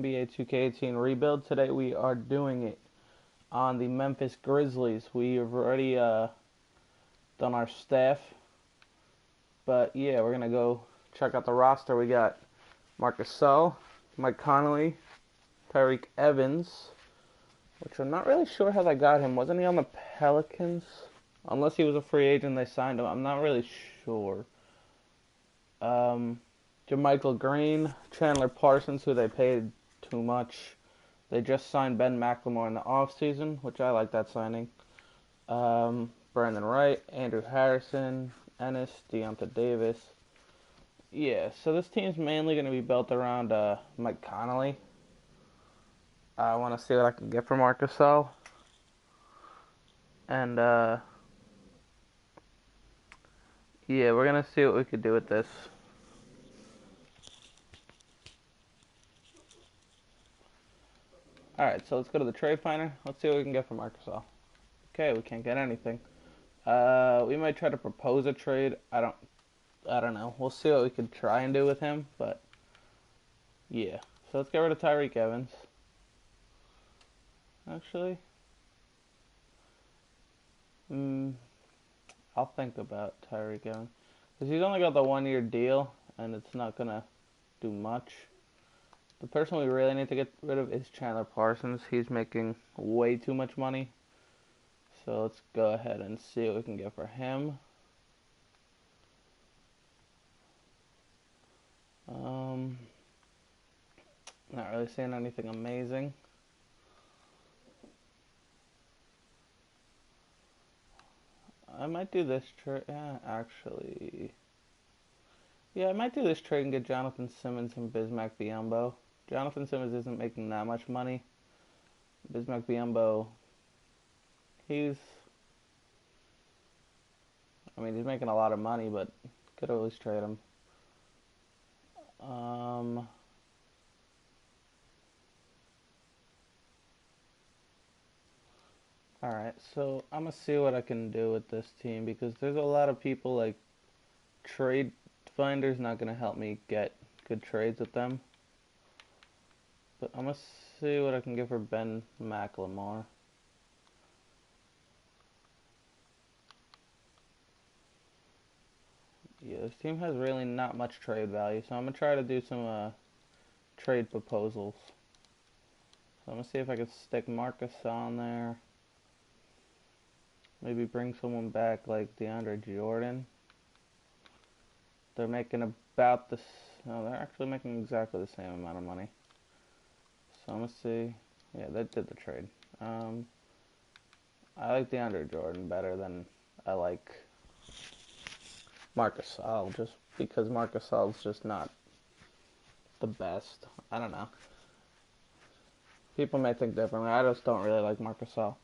NBA 2K18 rebuild. Today we are doing it on the Memphis Grizzlies. We have already done our staff, but yeah, we're gonna go check out the roster. We got Marcus Gasol, Mike Conley, Tyreek Evans, which I'm not really sure how they got him. Wasn't he on the Pelicans? Unless he was a free agent, they signed him. I'm not really sure. Jermichael Green, Chandler Parsons, who they paid too much. They just signed Ben McLemore in the offseason, which I like that signing. Brandon Wright, Andrew Harrison, Ennis, Deonta Davis. Yeah, so this team's mainly going to be built around Mike Conley. I want to see what I can get for Marcus Gasol. And, yeah, we're going to see what we could do with this. Alright, so let's go to the trade finder. Let's see what we can get for Marcus Gasol. Okay, we can't get anything. We might try to propose a trade. I don't know. We'll see what we could try and do with him, but yeah. So let's get rid of Tyreek Evans. Actually, I'll think about Tyreek Evans because he's only got the 1 year deal, and it's not gonna do much. The person we really need to get rid of is Chandler Parsons. He's making way too much money. So let's go ahead and see what we can get for him. Not really seeing anything amazing. I might do this trade. Yeah, actually. Yeah, I might do this trade and get Jonathan Simmons and Bismack Biyombo. Jonathan Simmons isn't making that much money. Bismack Biyombo, he's making a lot of money, but could always trade him. Alright, so I'm going to see what I can do with this team because there's a lot of people like Trade Finder's not going to help me get good trades with them. But I'm going to see what I can get for Ben McLemore. Yeah, this team has really not much trade value, so I'm going to try to do some trade proposals. So I'm going to see if I can stick Marcus on there. Maybe bring someone back like DeAndre Jordan. They're making about this. No, they're actually making exactly the same amount of money. So I'm going to see. Yeah, they did the trade. I like DeAndre Jordan better than I like Marcus Gasol, just because Marcus Gasol's just not the best. I don't know. People may think differently. I just don't really like Marcus Gasol.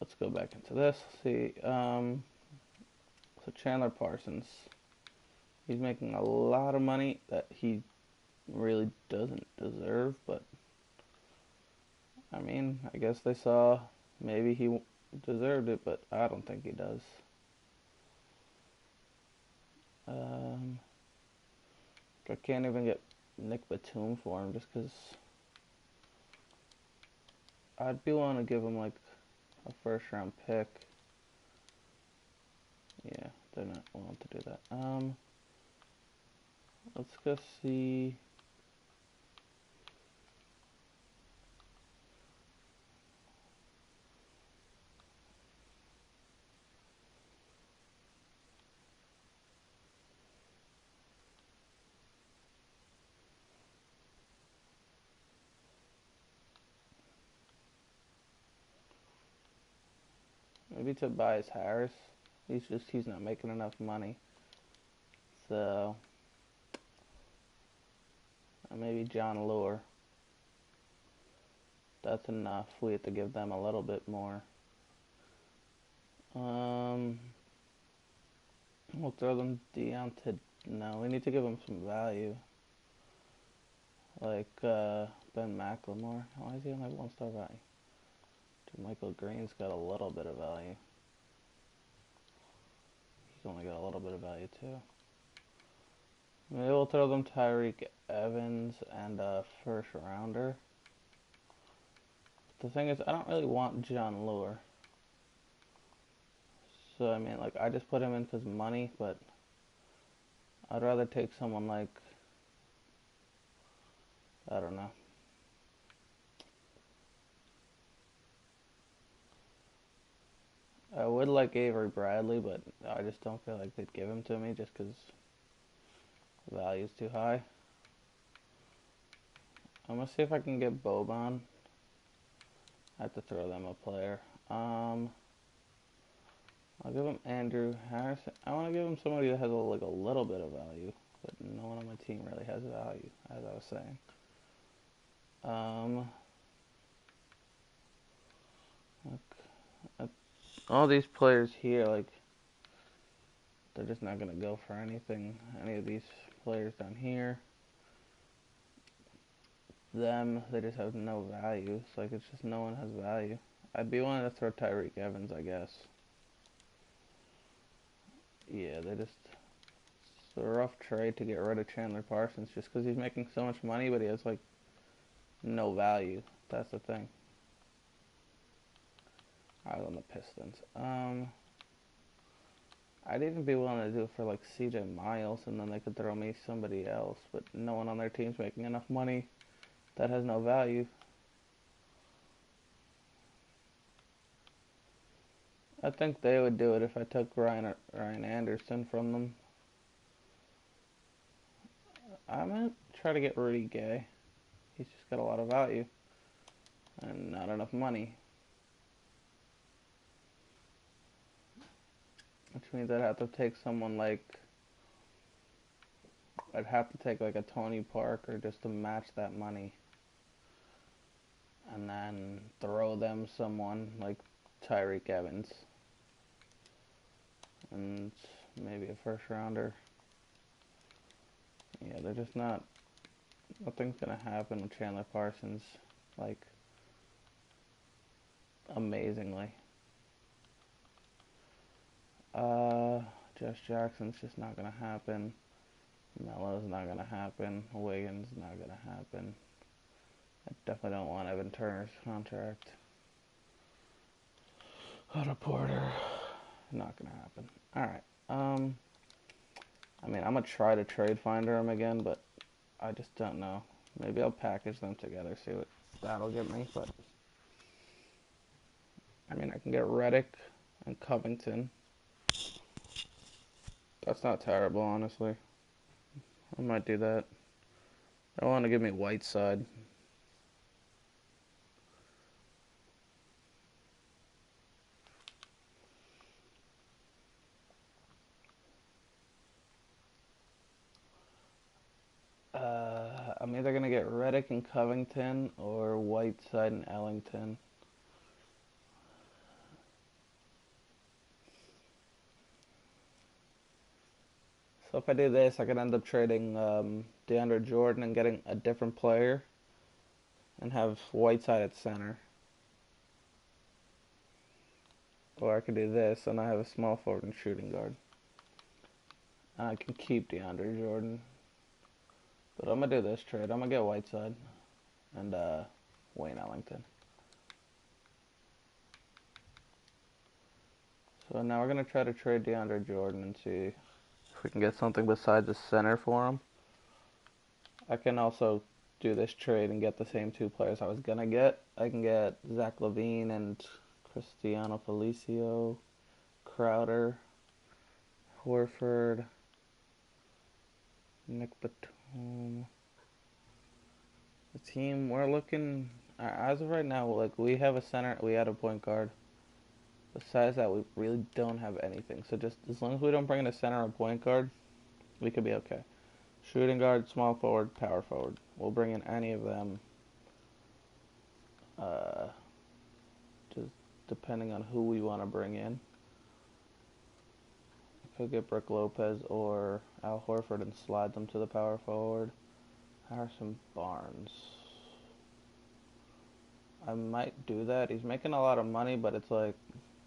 Let's go back into this. See, so Chandler Parsons, he's making a lot of money that he really doesn't deserve, but I mean, I guess they saw maybe he deserved it, but I don't think he does. I can't even get Nick Batum for him just because I'd be willing to give him like a first round pick. Yeah, they're not willing to do that. Let's go see. Maybe Tobias Harris. He's not making enough money. So maybe John Lure. That's enough. We have to give them a little bit more. We'll throw them Deonta. No, we need to give them some value. Like Ben McLemore. Why is he only 1-star value? Michael Green's got a little bit of value. He's only got a little bit of value too. Maybe we'll throw them Tyreek Evans and a first rounder. The thing is, I don't really want John Lure. So, I mean, like, I just put him in because money, but I'd rather take someone like, I don't know. I would like Avery Bradley, but I just don't feel like they'd give him to me just because the value's too high. I'm going to see if I can get Boban. I have to throw them a player. I'll give him Andrew Harrison. I want to give him somebody that has like a little bit of value, but no one on my team really has value, as I was saying. Like, all these players here, like, they're just not gonna go for anything. Any of these players down here, they just have no value. It's like it's just no one has value. I'd be willing to throw Tyreek Evans, I guess. Yeah, it's a rough trade to get rid of Chandler Parsons just because he's making so much money, but he has like no value. That's the thing. I was on the Pistons. I'd even be willing to do it for like CJ Miles, and then they could throw me somebody else, but no one on their team's making enough money that has no value. I think they would do it if I took Ryan Anderson from them. I'm gonna try to get Rudy Gay. He's just got a lot of value and not enough money, which means I'd have to take someone like I'd have to take like a Tony Parker just to match that money, and then throw them someone like Tyreek Evans and maybe a first rounder. Yeah, they're just not. Nothing's gonna happen with Chandler Parsons, like, amazingly. Josh Jackson's just not gonna happen. Melo's not gonna happen. Wiggins not gonna happen. I definitely don't want Evan Turner's contract. Otto Porter, not gonna happen. All right. I mean, I'm gonna try to trade finder him again, but I just don't know. Maybe I'll package them together, see what that'll get me. But I mean, I can get Reddick and Covington. That's not terrible, honestly. I might do that. I want to give me Whiteside. I'm either gonna get Reddick and Covington or Whiteside and Ellington. So if I do this, I could end up trading DeAndre Jordan and getting a different player and have Whiteside at center. Or I could do this and I have a small forward and shooting guard. And I can keep DeAndre Jordan. But I'm going to do this trade. I'm going to get Whiteside and Wayne Ellington. So now we're going to try to trade DeAndre Jordan and see if we can get something besides a center for him. I can also do this trade and get the same two players I was going to get. I can get Zach LaVine and Cristiano Felicio, Crowder, Horford, Nick Batum. The team, we're looking, as of right now, like, we have a center, we had a point guard. Besides that, we really don't have anything. So just as long as we don't bring in a center or point guard, we could be okay. Shooting guard, small forward, power forward. We'll bring in any of them. Just depending on who we want to bring in. I could get Brook Lopez or Al Horford and slide them to the power forward. Harrison Barnes. I might do that. He's making a lot of money, but it's like,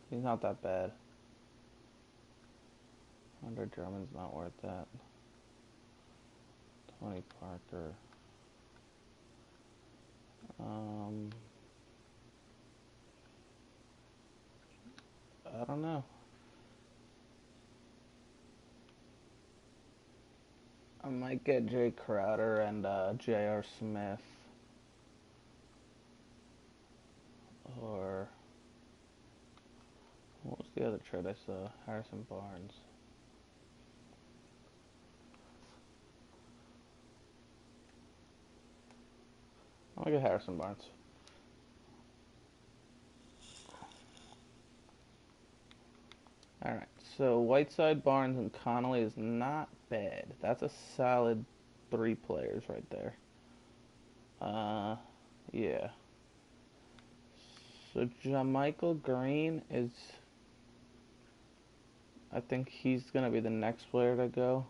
he's not that bad. Andre Drummond's not worth that. Tony Parker. I don't know. I might get Jay Crowder and J.R. Smith. Or what was the other trade I saw? Harrison Barnes. I'm gonna get Harrison Barnes. Alright, so Whiteside, Barnes, and Connolly is not bad. That's a solid 3 players right there. Yeah. So Jamichael Green is, I think he's going to be the next player to go.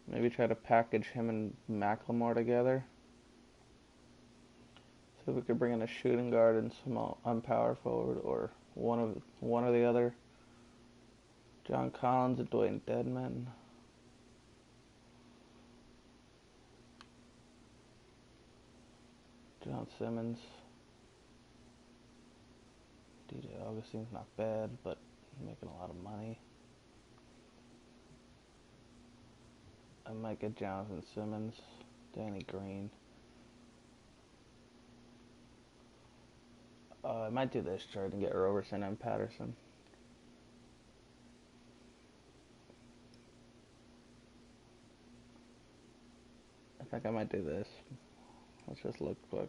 Maybe try to package him and Macklemore together. So if we could bring in a shooting guard and small power forward, or one or the other. John Collins and Dwayne Dedman. John Simmons. DJ Augustine's not bad, but making a lot of money. I might get Jonathan Simmons, Danny Green. I might do this trade and get Roberson and Patterson. I think I might do this. Let's just look quick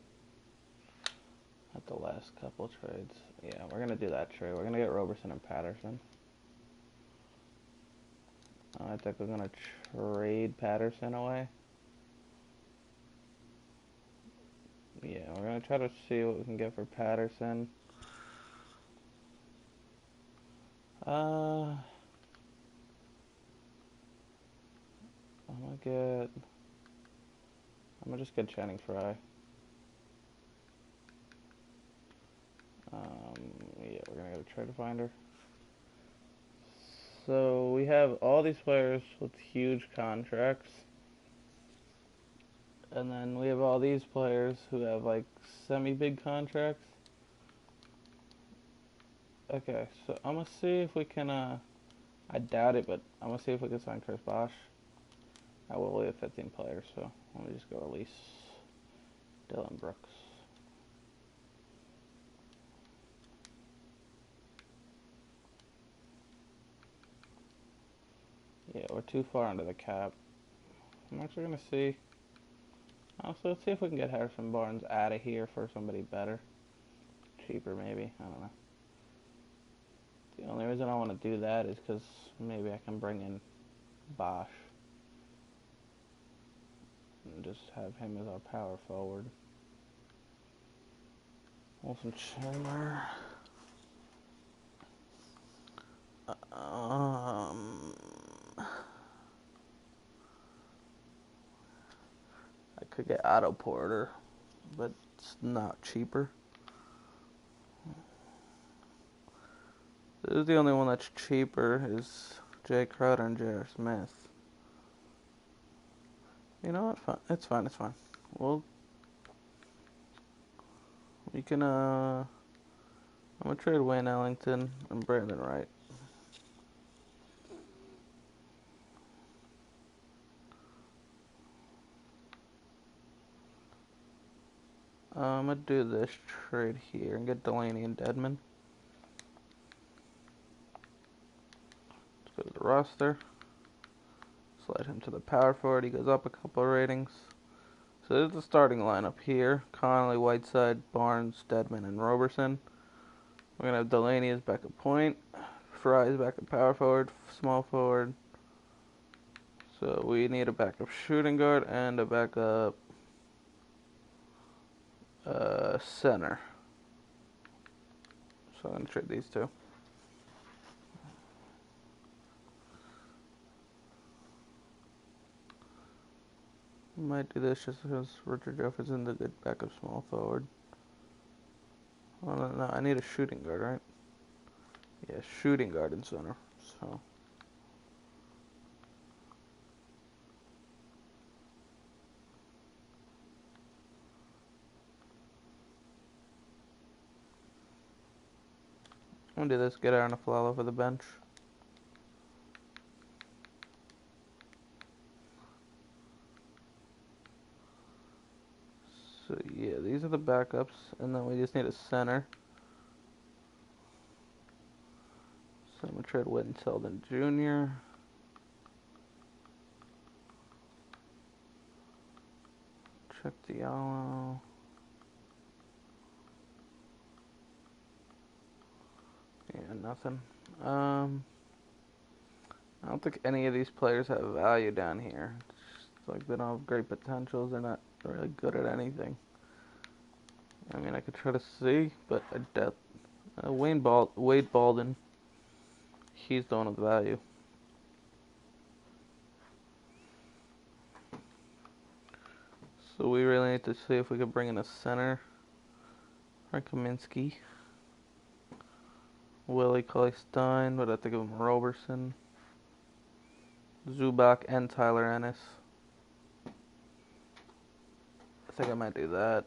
at the last couple trades. Yeah, we're going to do that trade. We're going to get Roberson and Patterson. I think we're going to trade Patterson away. Yeah, we're going to try to see what we can get for Patterson. I'm going to just get Channing Frye. Yeah, we're going to go trade finder. So we have all these players with huge contracts. And then we have all these players who have like semi-big contracts. Okay, so I'm going to see if we can, I doubt it, but I'm going to see if we can sign Chris Bosh. I will only have 15 players, so let me just go release Dylan Brooks. Yeah, we're too far under the cap. I'm actually going to see. Also, let's see if we can get Harrison Barnes out of here for somebody better. Cheaper, maybe. I don't know. The only reason I want to do that is because maybe I can bring in Bosch and just have him as our power forward. Wilson Chandler. I could get Otto Porter, but it's not cheaper. This is the only one that's cheaper is Jay Crowder and J.R. Smith. You know what? Fine. It's fine. It's fine. Well, we can. I'm gonna trade Wayne Ellington and Brandon Wright. I'm gonna do this trade here and get Delaney and Dedman. Let's go to the roster. Slide him to the power forward. He goes up a couple of ratings. So this is the starting lineup here. Connolly, Whiteside, Barnes, Dedman, and Roberson. We're going to have Delaney as backup point. Fry as backup power forward, small forward. So we need a backup shooting guard and a backup center. So I'm going to trade these two. Might do this just because Richard Jefferson's a good backup small forward. Oh, no, I need a shooting guard, right? Yeah, shooting guard and center. So I'm gonna do this. Get Aaron Aflalo for the bench. So yeah, these are the backups, and then we just need a center. So I'm gonna trade Whitten Selden Jr. Check Diallo. Yeah, nothing. I don't think any of these players have value down here. It's like they don't have great potentials. They're not really good at anything. I mean, I could try to see, but I doubt. Wade Baldwin. He's the one with value. So we really need to see if we could bring in a center. Frank Kaminsky. Willie Cauley-Stein, but I think of him Roberson. Zubac and Tyler Ennis. I think I might do that.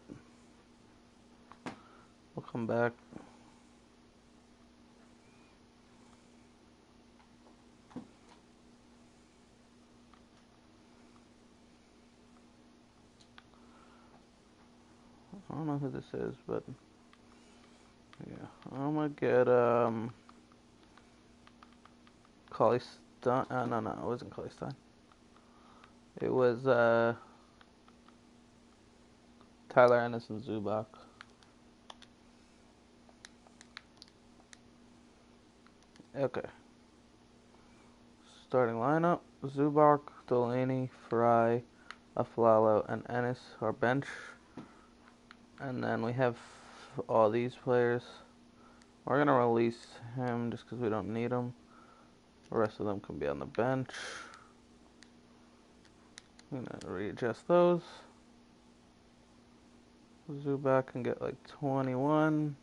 We'll come back. I don't know who this is, but yeah, I'm gonna get Cauley-Stein. No, it wasn't Cauley-Stein. It was Tyler Ennis and Zubac. Okay. Starting lineup: Zubac, Delaney, Fry, Aflalo, and Ennis. Our bench. And then we have all these players. We're going to release him just because we don't need him. The rest of them can be on the bench. I'm going to readjust those. Zubac can get like 21,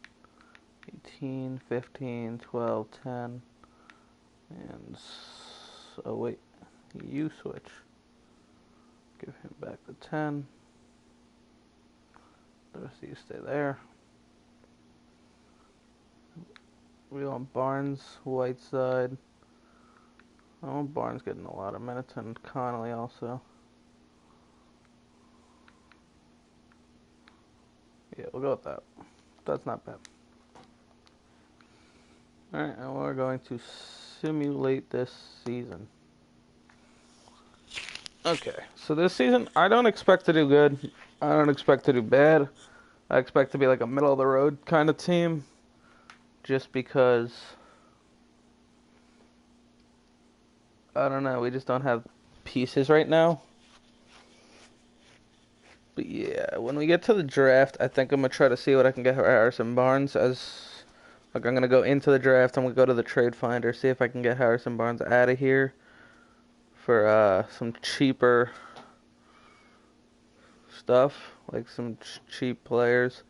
18, 15, 12, 10. And oh wait, you switch. Give him back the 10. The rest of you stay there. We want Barnes, Whiteside. I want Barnes getting a lot of minutes, and Connolly also. Yeah, we'll go with that. That's not bad. Alright, and we're going to simulate this season. Okay, so this season, I don't expect to do good. I don't expect to do bad. I expect to be like a middle-of-the-road kind of team. Just because, I don't know, we just don't have pieces right now. But yeah, when we get to the draft, I think I'm going to try to see what I can get for Harrison Barnes. I'm going to go into the draft, I'm going to go to the trade finder, see if I can get Harrison Barnes out of here for some cheaper stuff, like some cheap players.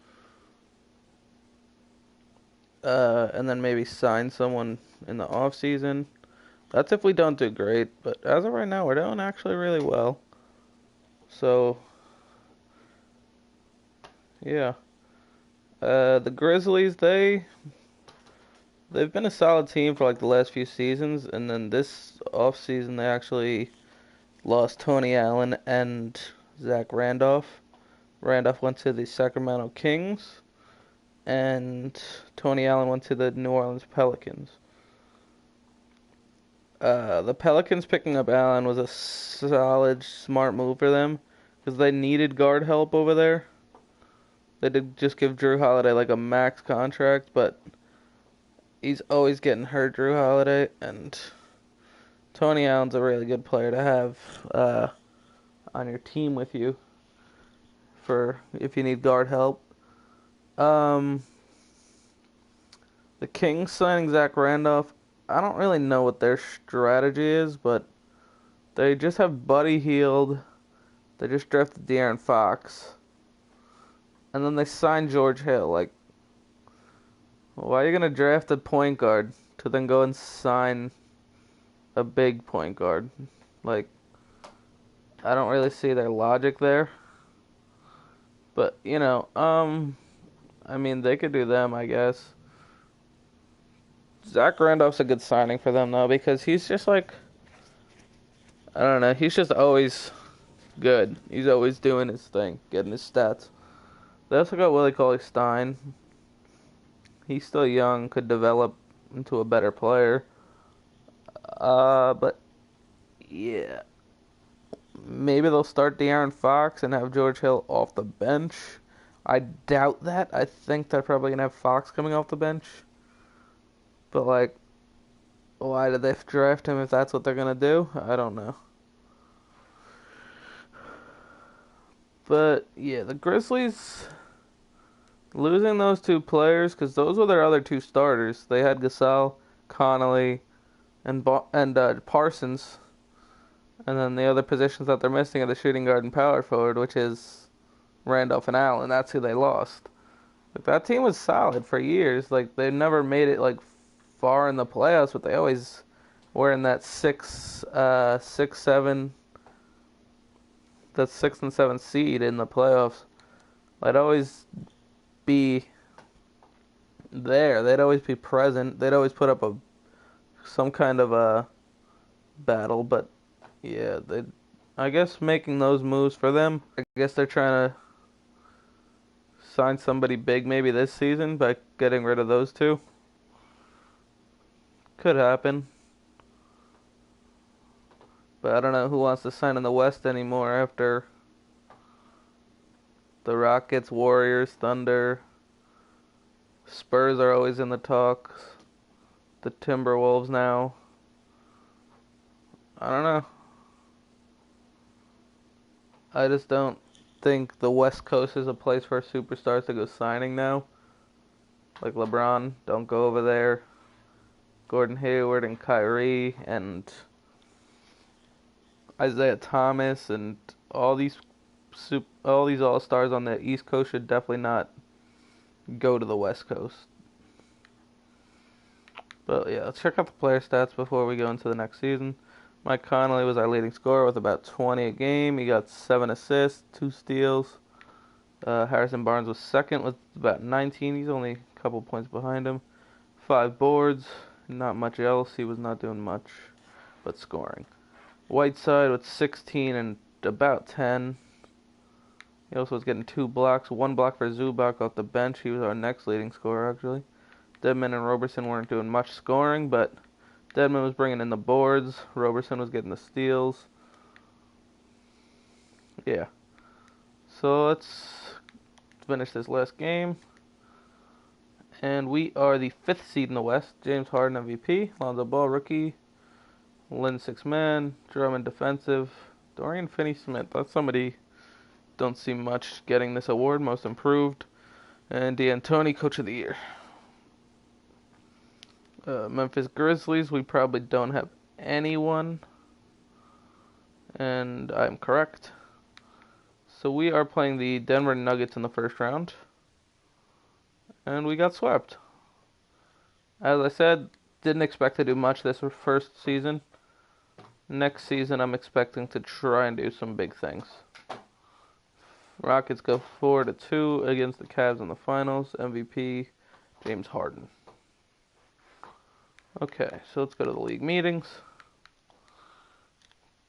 And then maybe sign someone in the off season. That's if we don't do great, but as of right now, we're doing actually really well. So, yeah. The Grizzlies, they've been a solid team for like the last few seasons, and then this off season they actually lost Tony Allen and Zach Randolph. Randolph went to the Sacramento Kings, and Tony Allen went to the New Orleans Pelicans. The Pelicans picking up Allen was a solid, smart move for them because they needed guard help over there. They did just give Drew Holiday like a max contract, but he's always getting hurt, Drew Holiday, and Tony Allen's a really good player to have on your team with you for if you need guard help. The Kings signing Zach Randolph, I don't really know what their strategy is, but they just have Buddy Hield. They just drafted De'Aaron Fox. And then they signed George Hill. Like, why are you going to draft a point guard to then go and sign a big point guard? Like, I don't really see their logic there. But, I mean, they could do them, I guess. Zach Randolph's a good signing for them though because he's just like I don't know. He's just always good. He's always doing his thing, getting his stats. They also got Willie Cauley-Stein. He's still young, could develop into a better player. But yeah, maybe they'll start De'Aaron Fox and have George Hill off the bench. I doubt that. I think they're probably gonna have Fox coming off the bench. But like, why did they draft him if that's what they're gonna do? I don't know. But yeah, the Grizzlies losing those two players because those were their other two starters. They had Gasol, Connolly, and Parsons, and then the other positions that they're missing are the shooting guard and power forward, which is Randolph and Allen. That's who they lost. Like, that team was solid for years. Like they never made it like far in the playoffs, but they always were in that six, seven, that 6 and 7 seed in the playoffs. They'd always be there. They'd always be present. They'd always put up some kind of a battle. But yeah, I guess making those moves for them. I guess they're trying to sign somebody big maybe this season by getting rid of those two. Could happen. But I don't know who wants to sign in the West anymore after the Rockets, Warriors, Thunder. Spurs are always in the talks. The Timberwolves now. I don't know. I just don't think the West Coast is a place for superstars to go signing now. Like LeBron, don't go over there. Gordon Hayward and Kyrie and Isaiah Thomas and all these all-stars on the East Coast should definitely not go to the West Coast. But yeah, let's check out the player stats before we go into the next season. Mike Conley was our leading scorer with about 20 a game. He got 7 assists, 2 steals. Harrison Barnes was second with about 19. He's only a couple points behind him. 5 boards, not much else. He was not doing much but scoring. Whiteside with 16 and about 10. He also was getting 2 blocks. 1 block for Zubac off the bench. He was our next leading scorer, actually. Dedmon and Roberson weren't doing much scoring, but Dedmon was bringing in the boards. Roberson was getting the steals. Yeah. So let's finish this last game. And we are the 5th seed in the West. James Harden MVP. Lonzo Ball rookie. Lynn 6-man. Drummond defensive. Dorian Finney-Smith. That's somebody don't see much getting this award. Most improved. And D'Antoni coach of the year. Memphis Grizzlies, we probably don't have anyone. And I'm correct. So we are playing the Denver Nuggets in the first round. And we got swept. As I said, didn't expect to do much this first season. Next season, I'm expecting to try and do some big things. Rockets go 4-2 against the Cavs in the finals. MVP, James Harden. Okay, so let's go to the league meetings.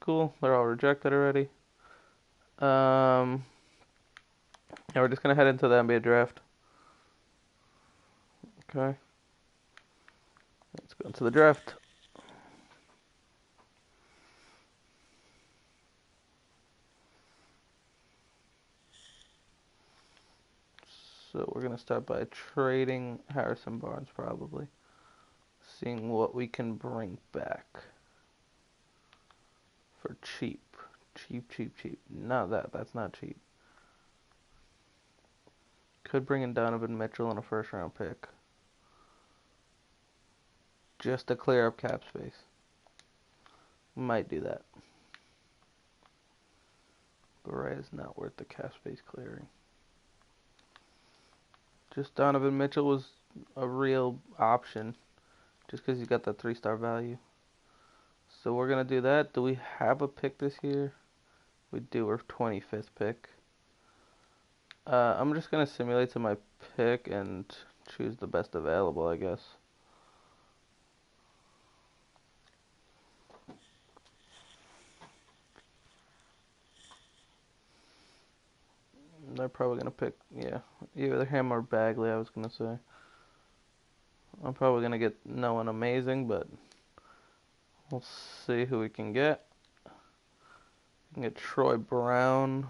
Cool, they're all rejected already. Yeah, we're just gonna head into the NBA draft. Okay. Let's go into the draft. So we're gonna start by trading Harrison Barnes probably. Seeing what we can bring back for cheap. Cheap. No, that's not cheap. Could bring in Donovan Mitchell in a first round pick. Just to clear up cap space. Might do that. Beret is not worth the cap space clearing. Just Donovan Mitchell was a real option. Just because he's got that 3-star value. So we're going to do that. Do we have a pick this year? We do. We're 25th pick. I'm just going to simulate to my pick and choose the best available, I guess. They're probably gonna pick, yeah, either him or Bagley. I was gonna say. I'm probably gonna get no one amazing, but we'll see who we can get. We can get Troy Brown,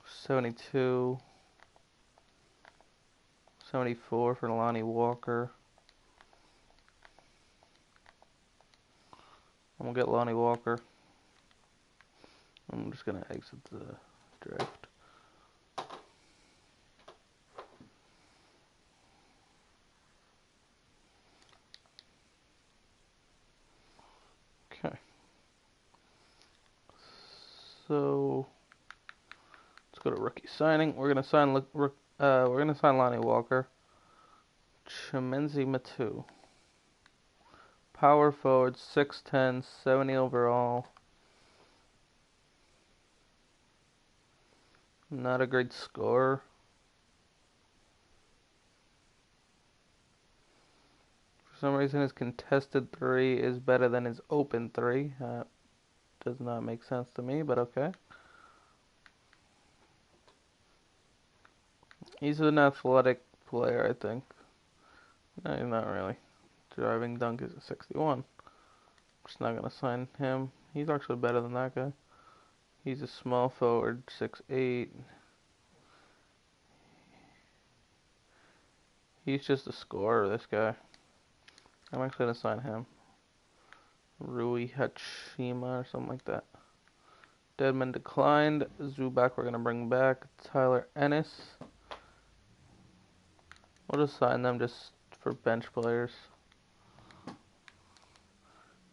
72, 74 for Lonnie Walker. I'm gonna get Lonnie Walker. I'm just gonna exit the draft. Okay. So let's go to rookie signing. We're gonna sign Lonnie Walker. Chimenzi Matu. Power forward, 6'10", 70 overall. Not a great scorer. For some reason, his contested 3 is better than his open 3. Does not make sense to me, but okay. He's an athletic player, I think. No, he's not really. Driving dunk is a 61. Just not gonna sign him. He's actually better than that guy. He's a small forward, 6'8". He's just a scorer, this guy. I'm actually gonna sign him. Rui Hachima or something like that. Deadman declined. Zubac we're gonna bring back. Tyler Ennis. We'll just sign them just for bench players.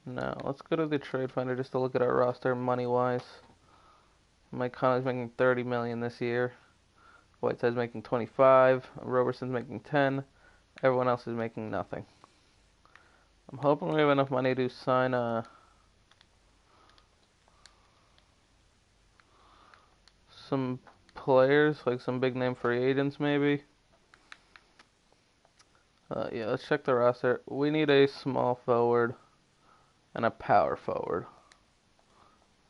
Now, let's go to the trade finder just to look at our roster money-wise. Mike Conley's making $30 million this year. Whiteside's making 25. Roberson's making 10. Everyone else is making nothing. I'm hoping we have enough money to sign some players, like some big name free agents maybe. Yeah, let's check the roster. We need a small forward and a power forward.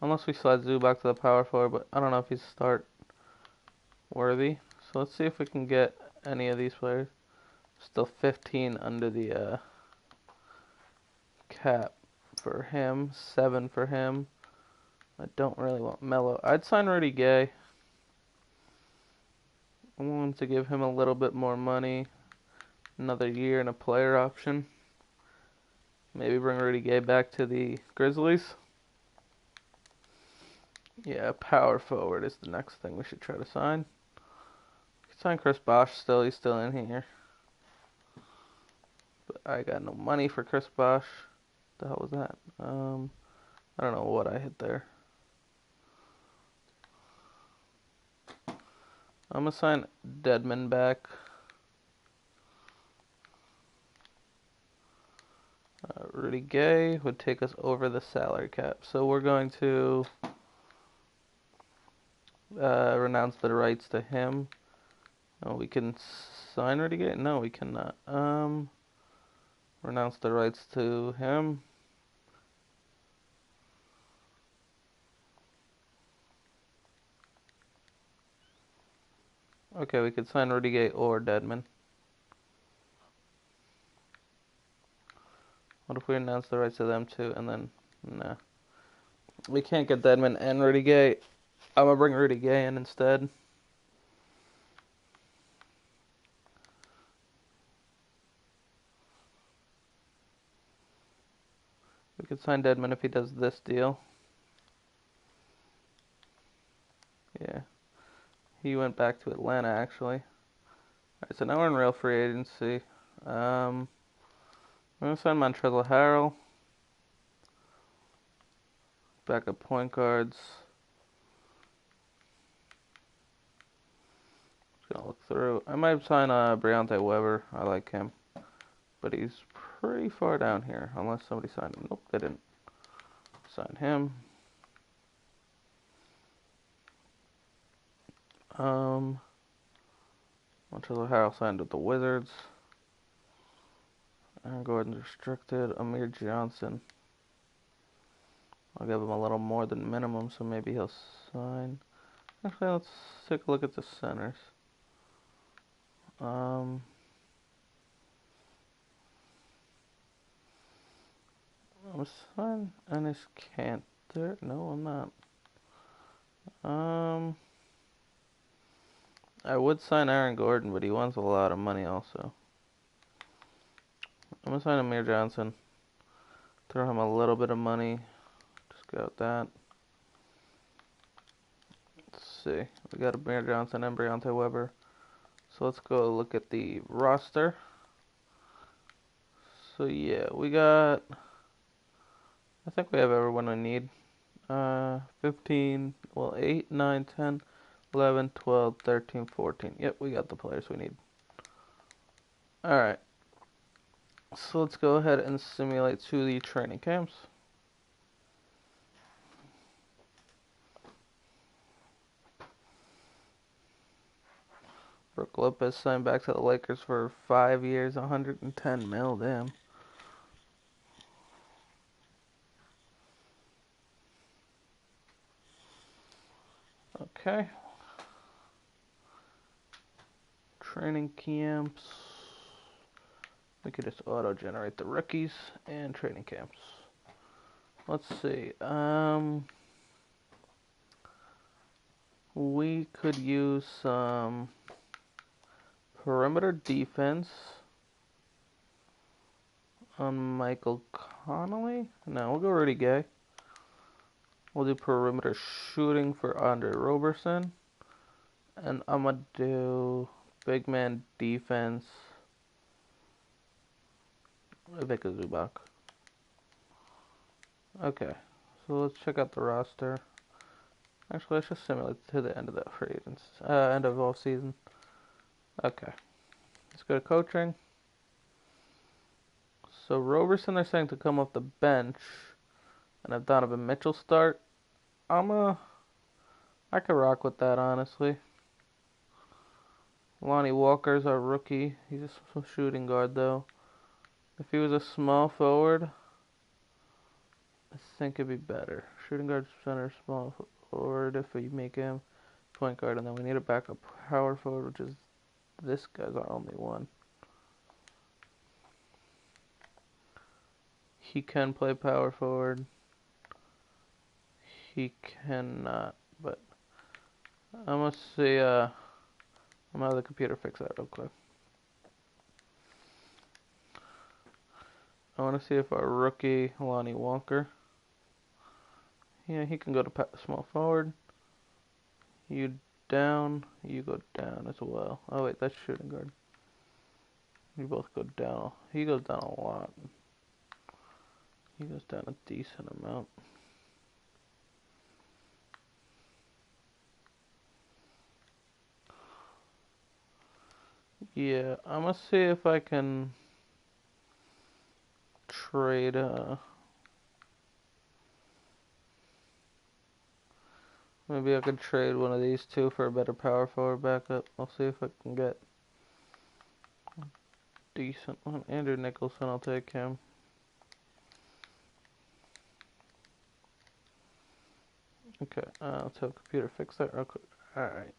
Unless we slide Zubac to the power forward, but I don't know if he's start worthy. So let's see if we can get any of these players. Still 15 under the cap for him, 7 for him. I don't really want Melo. I'd sign Rudy Gay. I want to give him a little bit more money. Another year and a player option. Maybe bring Rudy Gay back to the Grizzlies. Yeah, power forward is the next thing we should try to sign. We can sign Chris Bosh still. He's still in here. But I got no money for Chris Bosh. What the hell was that? I don't know what I hit there. I'm going to sign Deadman back. Rudy Gay would take us over the salary cap. So we're going to renounce the rights to him. Oh, we can sign Rudy Gay? No, we cannot. Renounce the rights to him. Okay, we could sign Rudy Gay or Deadman. What if we announce the rights to them too, and then, nah. We can't get Deadman and Rudy Gay. I'm gonna bring Rudy Gay in instead. We could sign Deadman if he does this deal. Yeah. He went back to Atlanta, actually. Alright, so now we're in real free agency. I'm gonna sign Montrezl Harrell. Backup point guards. Just gonna look through. I might sign Briante Weber. I like him. But he's pretty far down here. Unless somebody signed him. Nope, they didn't sign him. Montrezl Harrell signed with the Wizards. Aaron Gordon's restricted. Amir Johnson. I'll give him a little more than minimum, so maybe he'll sign. Actually, let's take a look at the centers. I'm sign Ennis Cantor. No, I'm not. I would sign Aaron Gordon, but he wants a lot of money also. I'm gonna sign Amir Johnson. Throw him a little bit of money. Just go with that. Let's see. We got Amir Johnson and Breonte Weber. So let's go look at the roster. So yeah, we got. I think we have everyone we need. 15, well, 8, 9, 10, 11, 12, 13, 14. Yep, we got the players we need. Alright. So let's go ahead and simulate to the training camps. Brook Lopez signed back to the Lakers for 5 years, 110 mil, damn. Okay. Training camps. We could just auto-generate the rookies and training camps. Let's see. We could use some perimeter defense on Michael Connolly. No, we'll go Rudy Gay. We'll do perimeter shooting for Andre Roberson. And I'm going to do big man defense. Ivica Zubac. Okay, so let's check out the roster. Actually, let's just simulate to the end of that free agents, end of off season. Okay, let's go to coaching. So Roberson, they're saying to come off the bench, and have Donovan Mitchell start. I could rock with that, honestly. Lonnie Walker's our rookie. He's a shooting guard, though. If he was a small forward, I think it'd be better. Shooting guard, center, small forward. If we make him point guard, and then we need a backup power forward, which is this guy's our only one. He can play power forward. He cannot, but I'm gonna see. I'm gonna have the computer fix that real quick. I want to see if our rookie Lonnie Walker. Yeah, he can go to small forward. You down, you go down as well. Oh wait, that's shooting guard. You both go down. He goes down a lot. He goes down a decent amount. Yeah, I'm gonna see if I can trade maybe I could trade one of these two for a better power forward backup. I'll see if I can get a decent one. Andrew Nicholson, I'll take him. Okay, let's have computer fix that real quick. Alright.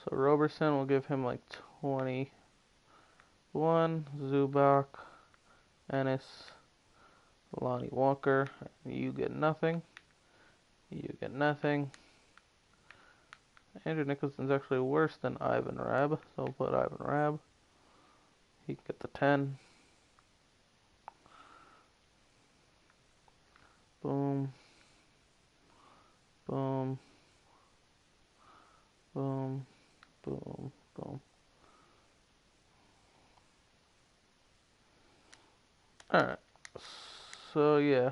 So Roberson, will give him like 21. Zubac, Ennis, Lonnie Walker. You get nothing. You get nothing. Andrew Nicholson's actually worse than Ivan Rabb, so we'll put Ivan Rabb. He can get the 10. Boom. Boom. Boom. Boom. Boom. Alright. So, yeah.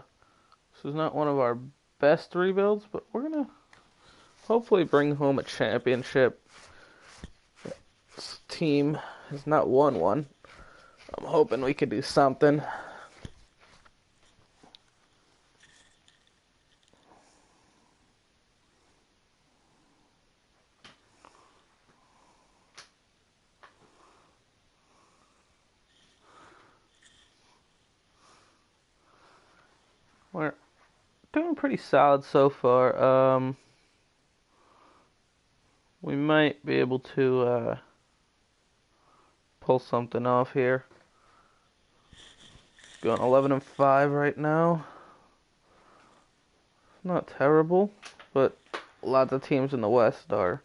This is not one of our best rebuilds, but we're going to hopefully bring home a championship. This team has not won one. I'm hoping we could do something. We're doing pretty solid so far. We might be able to pull something off here. Going 11-5 right now. Not terrible, but lots of teams in the West are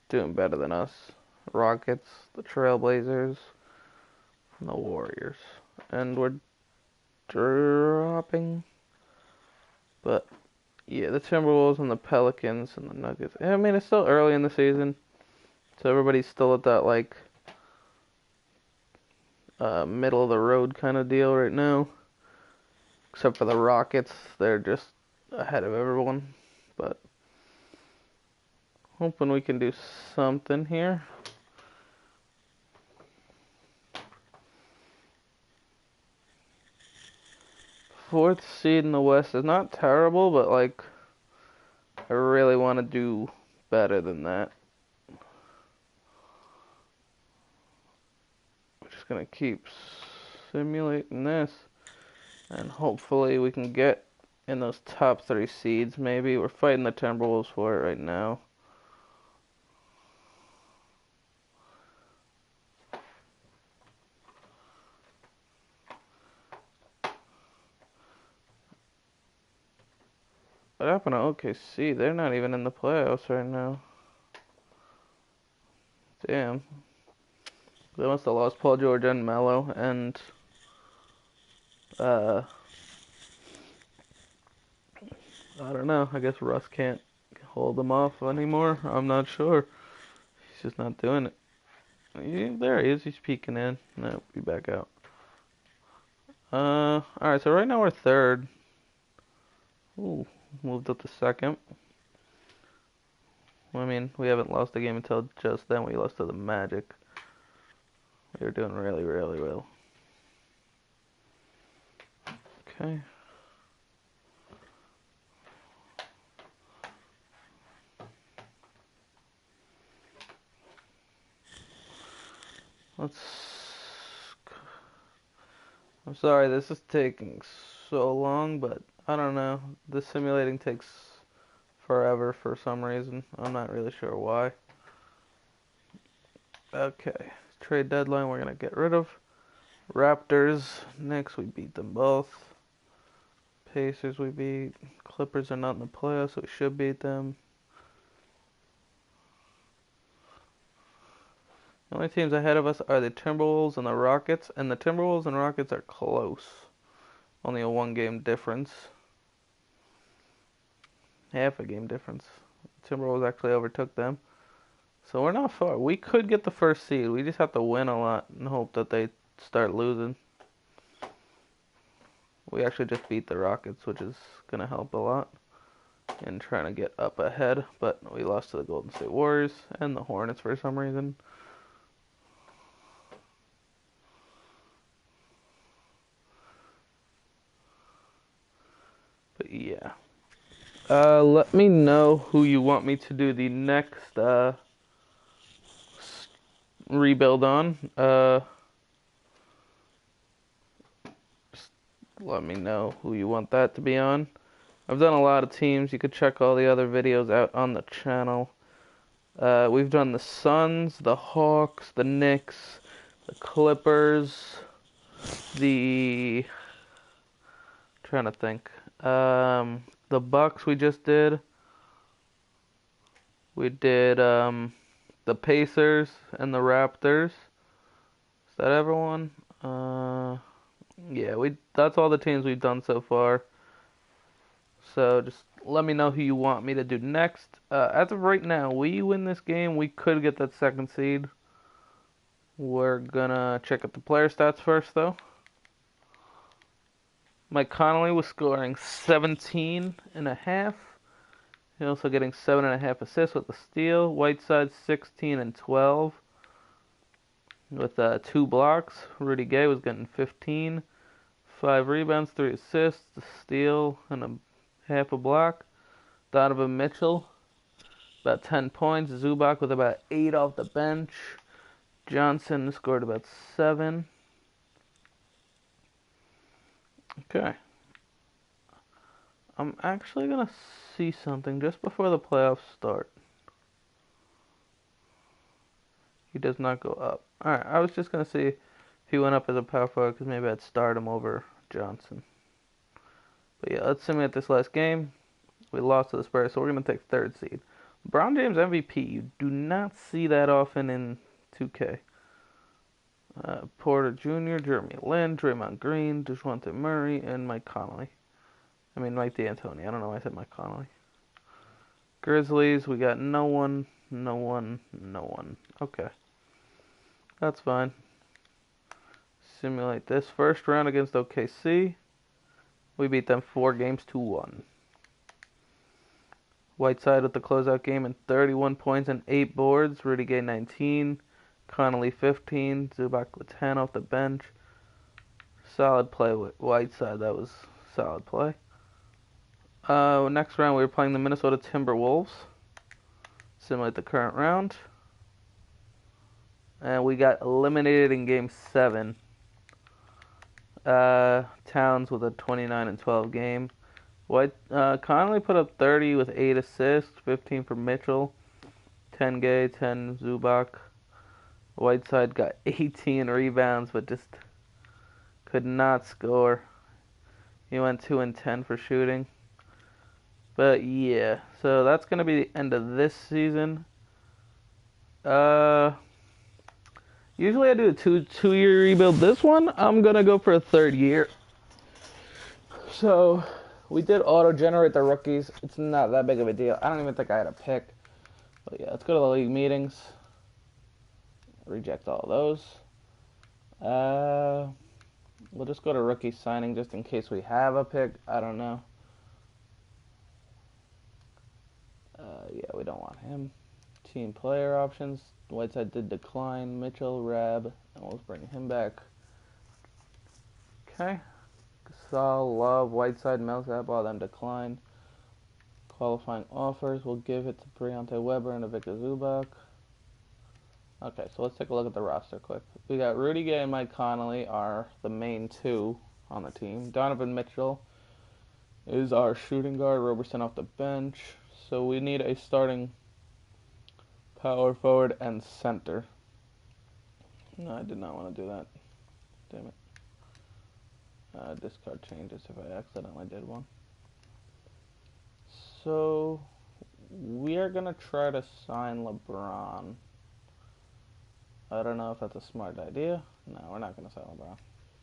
doing better than us. Rockets, the Trailblazers, and the Warriors. And we're dropping. But, yeah, the Timberwolves and the Pelicans and the Nuggets. I mean, it's still early in the season, so everybody's still at that, like, middle of the road kind of deal right now. Except for the Rockets, they're just ahead of everyone. But hoping we can do something here. Fourth seed in the West is not terrible, but like I really want to do better than that. We're just gonna keep simulating this, and hopefully we can get in those top 3 seeds. Maybe we're fighting the Timberwolves for it right now. What happened to OKC? They're not even in the playoffs right now. Damn. They must have lost Paul George and Melo, and I don't know. I guess Russ can't hold them off anymore. I'm not sure. He's just not doing it. There he is. He's peeking in. No, be back out. Alright, so right now we're third. Ooh, moved up to second. I mean, we haven't lost a game until just then. We lost to the Magic. We were doing really, really well. Okay. I'm sorry, this is taking so long, but I don't know. The simulating takes forever for some reason. I'm not really sure why. Okay. Trade deadline we're going to get rid of. Raptors. Next, we beat them both. Pacers we beat. Clippers are not in the playoffs, so we should beat them. The only teams ahead of us are the Timberwolves and the Rockets, and the Timberwolves and Rockets are close. Only a 1-game difference. Half a game difference. Timberwolves actually overtook them. So we're not far. We could get the first seed. We just have to win a lot and hope that they start losing. We actually just beat the Rockets, which is going to help a lot in trying to get up ahead. But we lost to the Golden State Warriors and the Hornets for some reason. But yeah. Let me know who you want me to do the next rebuild on. Just let me know who you want that to be on. I've done a lot of teams. You could check all the other videos out on the channel. We've done the Suns, the Hawks, the Knicks, the Clippers, trying to think. The Bucks we just did. We did the Pacers and the Raptors. Is that everyone? Yeah, that's all the teams we've done so far. So just let me know who you want me to do next. As of right now, we win this game, we could get that second seed. We're gonna check out the player stats first, though. Mike Conley was scoring 17 and a half. He's also getting 7.5 assists with the steal. Whiteside 16 and 12 with 2 blocks. Rudy Gay was getting 15, 5 rebounds, 3 assists, a steal, and a half a block. Donovan Mitchell about 10 points. Zubac with about 8 off the bench. Johnson scored about 7. Okay. I'm actually going to see something just before the playoffs start. He does not go up. Alright, I was just going to see if he went up as a power forward because maybe I'd start him over Johnson. But yeah, let's simulate this last game. We lost to the Spurs, so we're going to take third seed. LeBron James MVP. You do not see that often in 2K. Porter Jr., Jeremy Lin, Draymond Green, DeJounte Murray, and Mike Conley. I mean, Mike D'Antoni. I don't know why I said Mike Conley. Grizzlies, we got no one, no one, no one. Okay. That's fine. Simulate this first round against OKC. We beat them 4-1. Whiteside with the closeout game and 31 points and 8 boards. Rudy Gay 19. Connolly 15. Zubac with 10 off the bench. Solid play with Whiteside. That was solid play. Next round we were playing the Minnesota Timberwolves. Simulate the current round. And we got eliminated in game 7. Towns with a 29-12 game. Connolly put up 30 with 8 assists, 15 for Mitchell, 10 Gay, 10 Zubac. Whiteside got 18 rebounds, but just could not score. He went 2 and 10 for shooting. But yeah, so that's gonna be the end of this season. Usually I do a two-year rebuild. This one, I'm gonna go for a 3rd year. So we did auto-generate the rookies. It's not that big of a deal. I don't even think I had a pick. But yeah, let's go to the league meetings. Reject all those. We'll just go to rookie signing just in case we have a pick. I don't know. Yeah, we don't want him. Team player options. Whiteside did decline. Mitchell, Rab, and we'll bring him back. Okay. Gasol, Love, Whiteside, Millsap, all them declined. Qualifying offers. We'll give it to Briante Weber and Ivica Zubac. Okay, so let's take a look at the roster quick. We got Rudy Gay and Mike Conley are the main 2 on the team. Donovan Mitchell is our shooting guard. Roberson off the bench. So we need a starting power forward and center. No, I did not want to do that. Damn it. Discard changes if I accidentally did one. So we are going to try to sign LeBron. I don't know if that's a smart idea. No, we're not going to sign LeBron.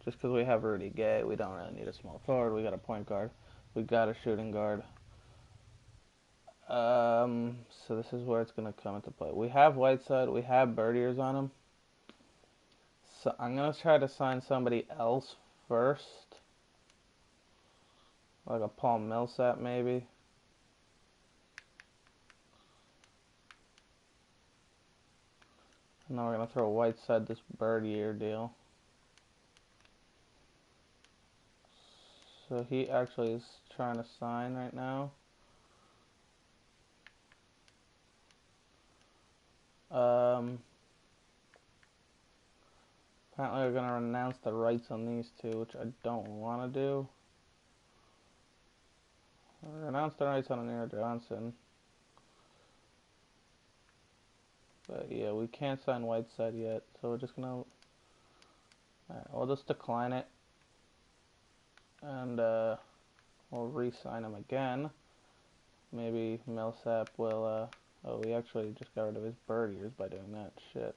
Just because we have Rudy Gay, we don't really need a small forward. We got a point guard. We got a shooting guard. So this is where it's going to come into play. We have Whiteside. We have bird ears on him. So I'm going to try to sign somebody else first. Like a Paul Millsap, maybe. And then we're going to throw Whiteside this bird ear deal. So he actually is trying to sign right now. Apparently we're going to renounce the rights on these 2, which I don't want to do. Renounce the rights on Amir Johnson. But yeah, we can't sign Whiteside yet, so we're just going to... Alright, we'll just decline it. And we'll re-sign him again. Maybe Millsap will... Oh, we actually just got rid of his bird ears by doing that. Shit.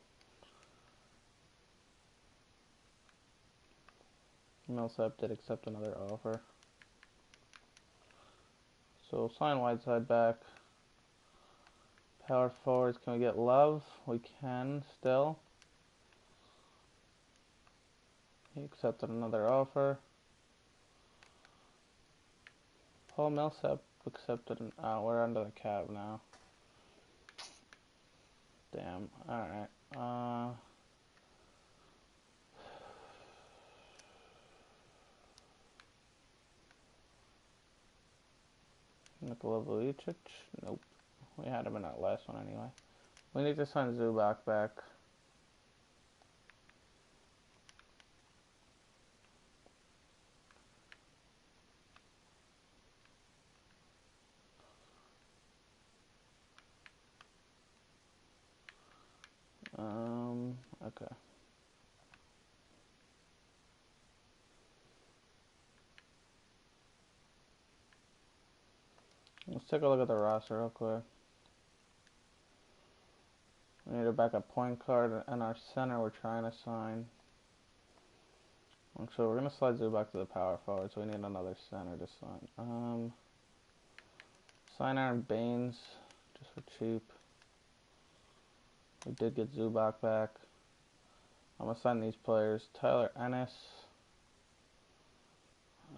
Millsap did accept another offer. So we'll sign Whiteside back. Power forwards, can we get Love? We can still. He accepted another offer. Paul Millsap accepted an... Oh, we're under the cap now. Damn. Alright. Nikola Vujicic? Nope. We had him in that last one anyway. We need to sign Zubac back. Okay. Let's take a look at the roster real quick. We need a backup point guard, and our center we're trying to sign. So we're going to slide Zubac to the power forward, so we need another center to sign. Sign Aaron Baines, just for cheap. We did get Zubac back. I'm going to sign these players. Tyler Ennis,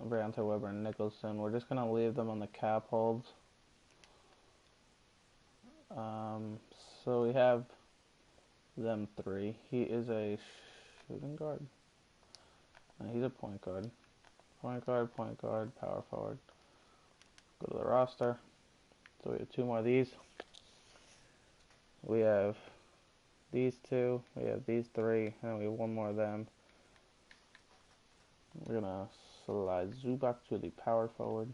Briante Weber, and Nicholson. We're just going to leave them on the cap hold. So we have them three. He is a shooting guard. No, he's a point guard. Point guard, power forward. Go to the roster. So we have two more of these. We have these two. We have these three. And we have one more of them. We're going to slide Zubac to the power forward.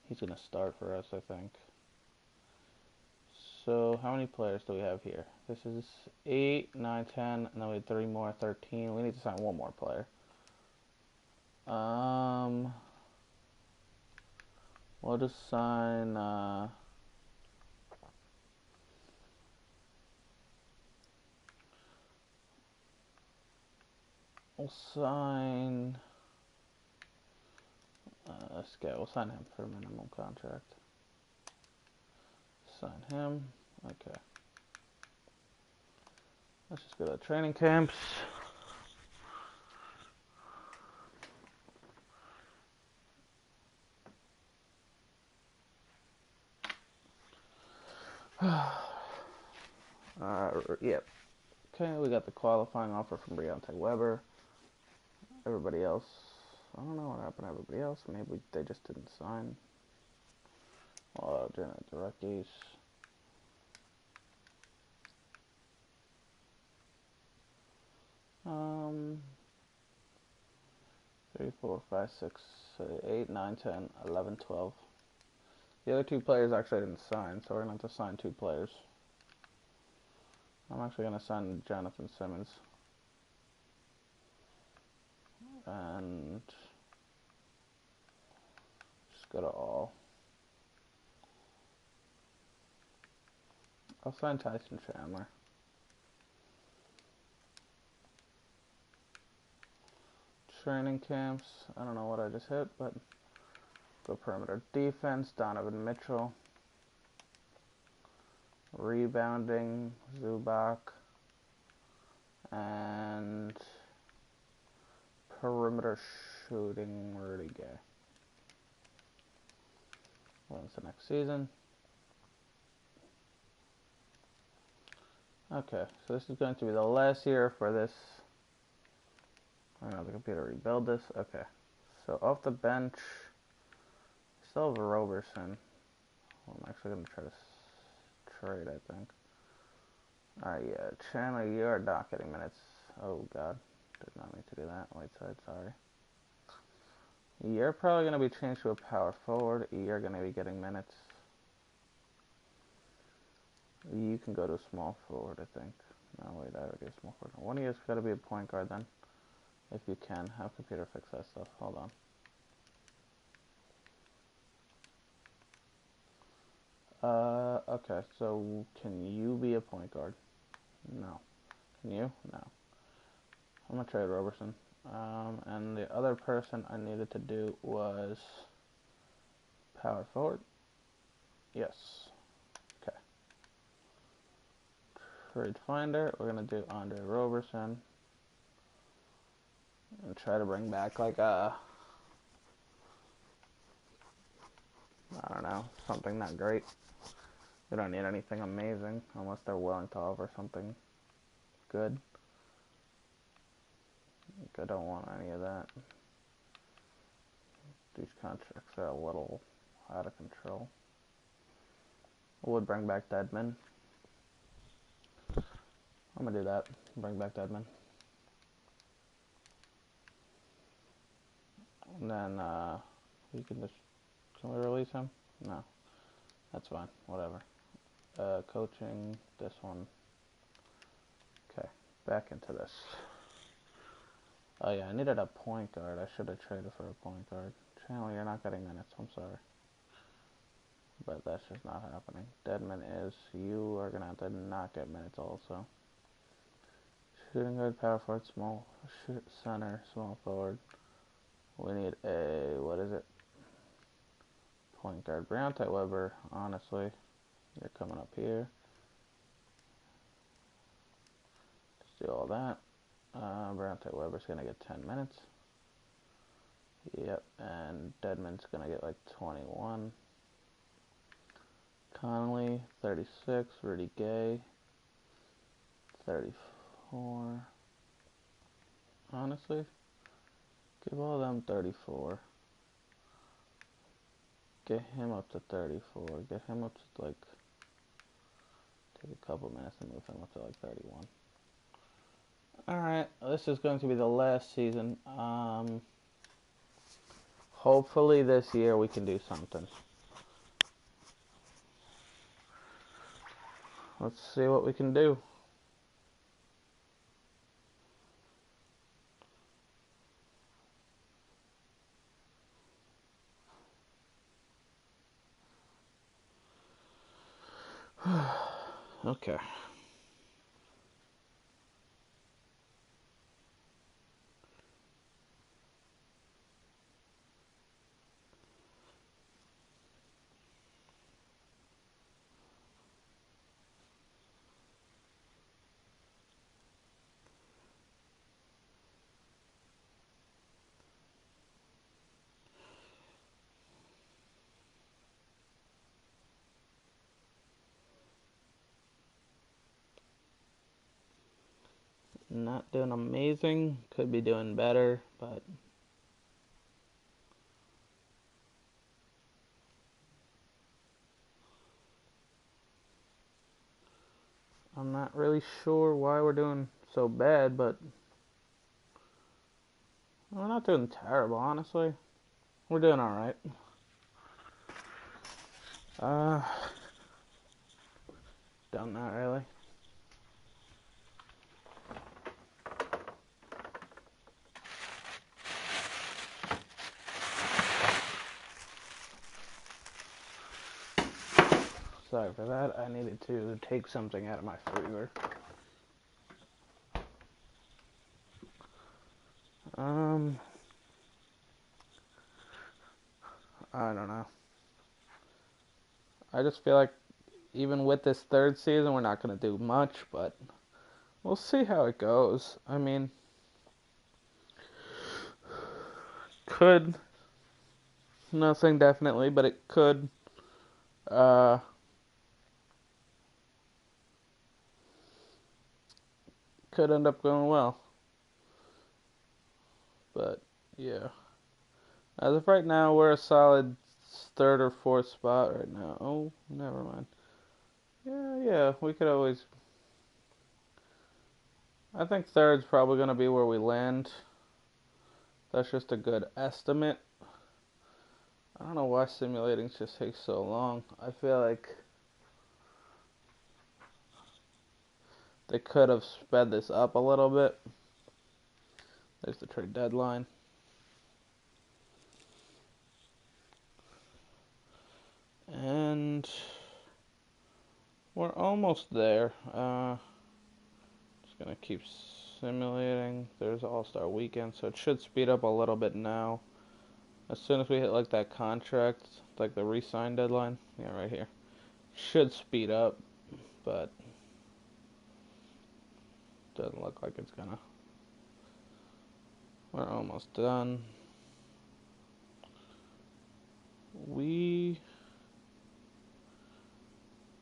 He's going to start for us, I think. So how many players do we have here? This is 8, 9, 10, and then we have 3 more, 13. We need to sign one more player. We'll just sign, we'll sign him for a minimum contract. Sign him. Okay. Let's just go to training camps. Yep. Okay, we got the qualifying offer from Briante Weber. Everybody else, I don't know what happened to everybody else. Maybe they just didn't sign. Directees. 3, 4, 5, 6, 8, 9, 10, 11, 12. The other two players actually didn't sign, so we're going to have to sign 2 players. I'm actually going to sign Jonathan Simmons. And just go to all. I'll sign Tyson Chandler. Training camps. I don't know what I just hit, but go perimeter defense. Donovan Mitchell. Rebounding. Zubac. And perimeter shooting. Rudy Gay. When's the next season? Okay, so this is going to be the last year for this. I don't know, the computer rebuild this. Okay, so off the bench, still have Roberson. Well, I'm actually going to try to trade, I think. Alright, yeah, Chandler, you are not getting minutes. Oh, God. Did not mean to do that. Whiteside, sorry. You're probably going to be changed to a power forward. You're going to be getting minutes. You can go to a small forward, I think. No, wait, I already have small forward. One of you has got to be a point guard then. If you can. Have computer fix that stuff. Hold on. Okay, so can you be a point guard? No. Can you? No. I'm going to trade Roberson. And the other person I needed to do was power forward. Yes. Okay. Trade finder. We're going to do Andre Roberson. And try to bring back like a, I don't know, something not great. We don't need anything amazing unless they're willing to offer something good. I don't want any of that. These contracts are a little out of control. I would bring back Deadman. I'm gonna do that. Bring back Deadman. And then we can just, can we release him? No. That's fine. Whatever. Coaching, this one. Okay. back into this. Oh yeah, I needed a point guard. I should have traded for a point guard. Chandler, you're not getting minutes. I'm sorry. But that's just not happening. Deadman is. You are going to have to not get minutes also. Shooting guard, power forward, small center, small forward. We need a, what is it? Point guard. Briante Weber, honestly. You're coming up here. Just do all that. Briante Weber's going to get 10 minutes. Yep, and Deadman's going to get like 21. Connolly, 36. Rudy Gay, 34. Honestly, give all of them 34. Get him up to 34. Get him up to like, take a couple minutes and move him up to like 31. Alright, this is going to be the last season. Hopefully this year we can do something. Let's see what we can do. Okay. Not doing amazing. Could be doing better, but I'm not really sure why we're doing so bad, but we're not doing terrible, honestly. We're doing alright. Don't know really. Sorry for that. I needed to take something out of my freezer. I don't know. I just feel like even with this third season, we're not going to do much, but we'll see how it goes. I mean, could, nothing definitely, but it could, could end up going well. But, yeah. As of right now, we're a solid third or fourth spot right now. Oh, never mind. Yeah, we could always... I think third's probably going to be where we land. That's just a good estimate. I don't know why simulating just takes so long. I feel like they could have sped this up a little bit. There's the trade deadline. And we're almost there. Just going to keep simulating. There's All-Star Weekend, so it should speed up a little bit now. As soon as we hit like that contract, like the re-sign deadline, yeah, right here, should speed up, but doesn't look like it's gonna. We're almost done. We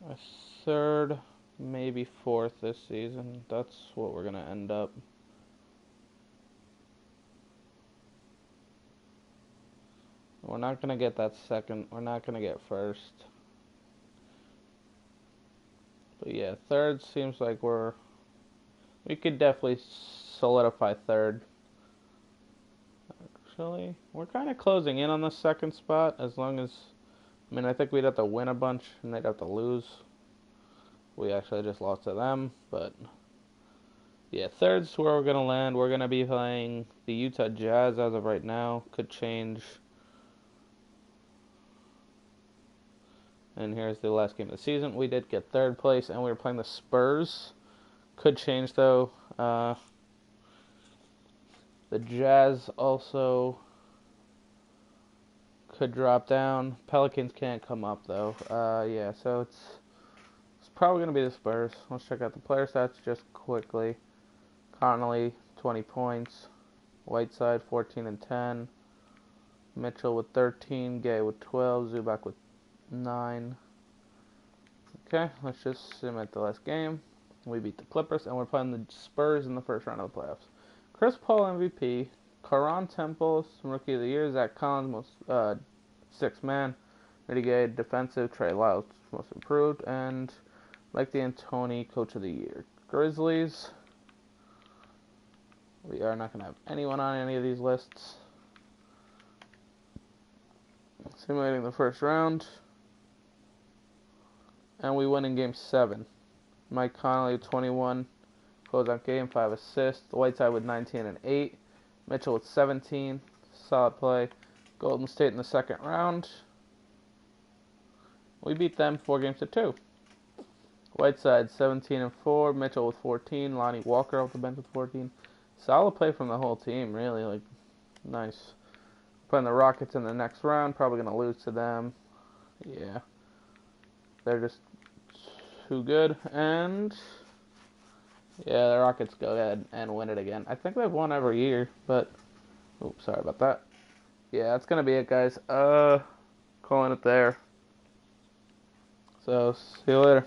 are third, maybe fourth this season. That's what we're gonna end up. We're not gonna get that second. We're not gonna get first. But yeah, third seems like we could definitely solidify third. Actually, we're kind of closing in on the second spot as long as, I mean, I think we'd have to win a bunch and they'd have to lose. We actually just lost to them, but Yeah, third's where we're going to land. We're going to be playing the Utah Jazz as of right now. Could change. And here's the last game of the season. We did get third place, and we were playing the Spurs. Could change, though. The Jazz also could drop down. Pelicans can't come up, though. Yeah, so it's probably going to be the Spurs. Let's check out the player stats just quickly. Connolly, 20 points. Whiteside, 14 and 10. Mitchell with 13. Gay with 12. Zubac with 9. Okay, let's just simulate the last game. We beat the Clippers, and we're playing the Spurs in the first round of the playoffs. Chris Paul MVP. Caron Temple, Rookie of the Year. Zach Collins, sixth man. Rudy Gay, defensive. Trey Lyles, most improved. And Mike D'Antoni, Coach of the Year. Grizzlies. We are not going to have anyone on any of these lists. Simulating the first round. And we win in game 7. Mike Conley, 21. Close out game, 5 assists. Whiteside with 19 and 8. Mitchell with 17. Solid play. Golden State in the second round. We beat them 4-2. Whiteside 17 and 4. Mitchell with 14. Lonnie Walker off the bench with 14. Solid play from the whole team, really. Nice. Playing the Rockets in the next round. Probably going to lose to them. Yeah. They're just too good. And yeah, the Rockets go ahead and win it again. I think they've won every year, but oops, sorry about that. Yeah, that's going to be it, guys. Calling it there. So, see you later.